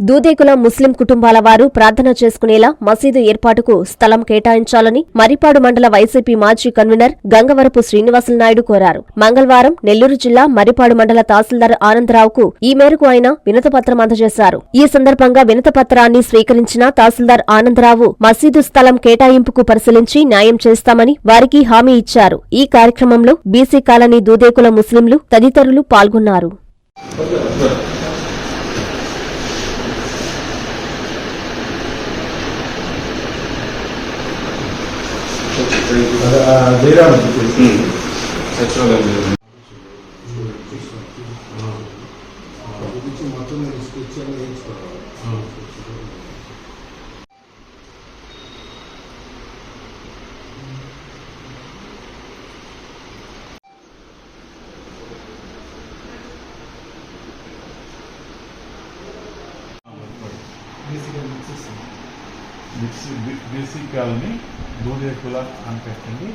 దూదేకుల ముస్లిం కుటుంబాల వారు ప్రార్థన చేసుకునేలా మసీదు ఏర్పాటుకు స్థలం కేటాయించాలని మర్రిపాడు మండల వైసీపీ మాజీ కన్వీనర్ గంగవరపు శ్రీనివాసులు నాయుడు కోరారు. మంగళవారం నెల్లూరు జిల్లా మర్రిపాడు మండల తహసీల్దార్ ఆనందరావుకు ఈ మేరకు ఆయన వినతిపత్రం అందజేశారు. ఈ సందర్భంగా వినతిపత్రాన్ని స్వీకరించిన తహసీల్దార్ ఆనందరావు మసీదు స్థలం కేటాయింపుకు పరిశీలించి న్యాయం చేస్తామని వారికి హామీ ఇచ్చారు. ఈ కార్యక్రమంలో బీసీ కాలనీ దూదేకుల ముస్లింలు తదితరులు పాల్గొన్నారు. బీసీ కాలనీ దూదేకుల అని పెట్టండి.